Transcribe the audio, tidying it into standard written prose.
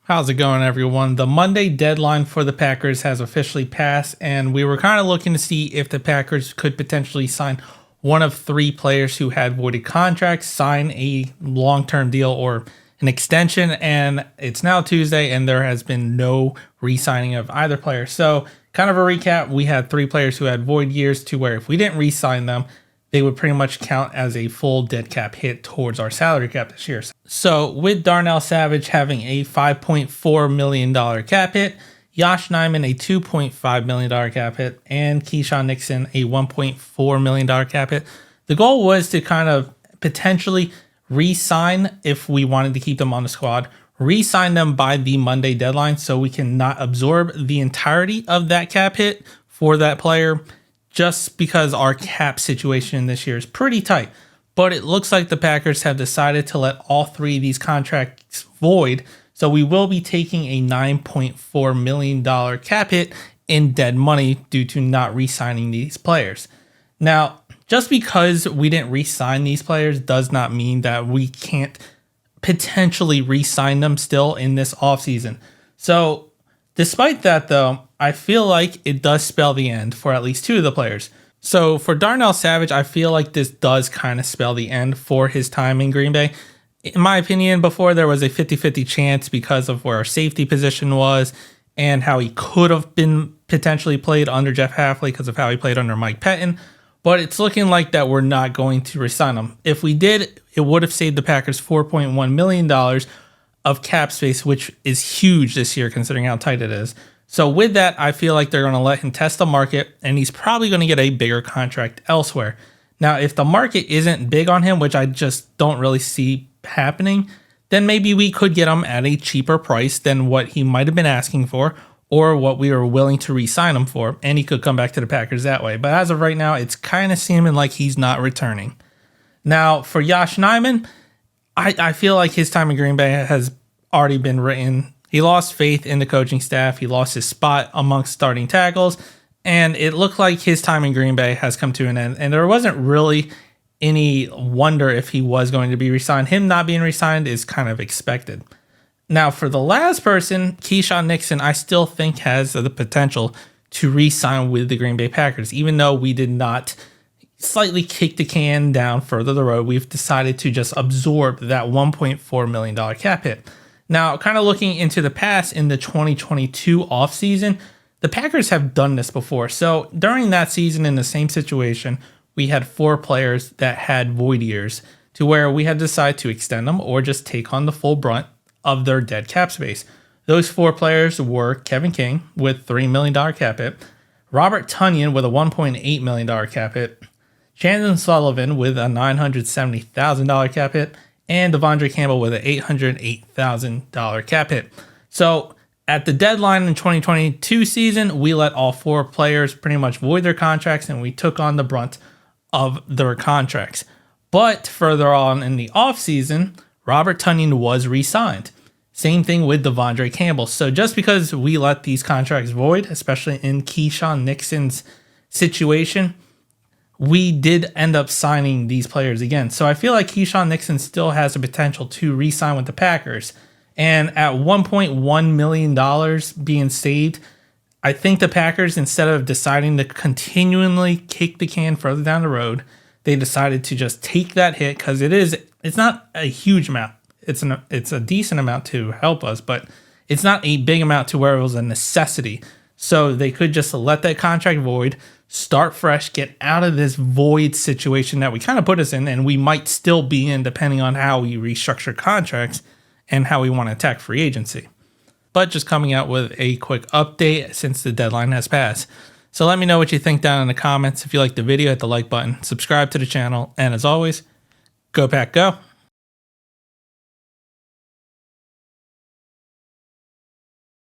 How's it going, everyone? The Monday deadline for the Packers has officially passed, and we were kind of looking to see if the Packers could potentially sign one of three players who had voided contracts, sign a long-term deal or an extension, and it's now Tuesday, and there has been no re-signing of either player. So, kind of a recap, we had three players who had void years to where if we didn't re-sign them, they would pretty much count as a full dead cap hit towards our salary cap this year. So with Darnell Savage having a $5.4 million cap hit, Josh Nijman a $2.5 million cap hit, and KeShawn Nixon a $1.4 million cap hit, the goal was to kind of potentially re-sign, if we wanted to keep them on the squad, re-sign them by the Monday deadline so we can not absorb the entirety of that cap hit for that player, just because our cap situation this year is pretty tight. But it looks like the Packers have decided to let all three of these contracts void, so we will be taking a $9.4 million cap hit in dead money due to not re-signing these players. Now, just because we didn't re-sign these players does not mean that we can't potentially re-sign them still in this offseason. So, despite that, though, I feel like it does spell the end for at least two of the players. So for Darnell Savage, I feel like this does kind of spell the end for his time in Green Bay. In my opinion, before there was a 50-50 chance because of where our safety position was and how he could have been potentially played under Jeff Hafley because of how he played under Mike Pettin. But it's looking like that we're not going to resign him. If we did, it would have saved the Packers $4.1 million of cap space, which is huge this year considering how tight it is. So with that, I feel like they're going to let him test the market, and he's probably going to get a bigger contract elsewhere. Now, if the market isn't big on him, which I just don't really see happening, then maybe we could get him at a cheaper price than what he might have been asking for or what we were willing to re-sign him for, and he could come back to the Packers that way. But as of right now, it's kind of seeming like he's not returning. Now, for Josh Nijman, I feel like his time in Green Bay has already been written. He lost faith in the coaching staff. He lost his spot amongst starting tackles. And it looked like his time in Green Bay has come to an end. And there wasn't really any wonder if he was going to be re-signed. Him not being re-signed is kind of expected. Now, for the last person, KeShawn Nixon, I still think has the potential to re-sign with the Green Bay Packers. Even though we did not slightly kick the can down further the road, we've decided to just absorb that $1.4 million cap hit. Now, kind of looking into the past in the 2022 offseason, the Packers have done this before. So during that season, in the same situation, we had four players that had void years to where we had decided to extend them or just take on the full brunt of their dead cap space. Those four players were Kevin King with $3 million cap hit, Robert Tonyan with a $1.8 million cap hit, Chandon Sullivan with a $970,000 cap hit, and Devondre Campbell with an $808,000 cap hit. So at the deadline in 2022 season, we let all four players pretty much void their contracts and we took on the brunt of their contracts. But further on in the offseason, Robert Tonyan was re-signed. Same thing with Devondre Campbell. So just because we let these contracts void, especially in KeShawn Nixon's situation, we did end up signing these players again. So I feel like KeShawn Nixon still has the potential to re-sign with the Packers. And at $1.1 million being saved, I think the Packers, instead of deciding to continually kick the can further down the road, they decided to just take that hit because it's not a huge amount. It's a decent amount to help us, but it's not a big amount to where it was a necessity. So they could just let that contract void, start fresh, get out of this void situation that we kind of put us in, and we might still be in depending on how we restructure contracts and how we want to attack free agency. But just coming out with a quick update since the deadline has passed. So let me know what you think down in the comments. If you like the video, hit the like button, subscribe to the channel, and as always, go Pack Go.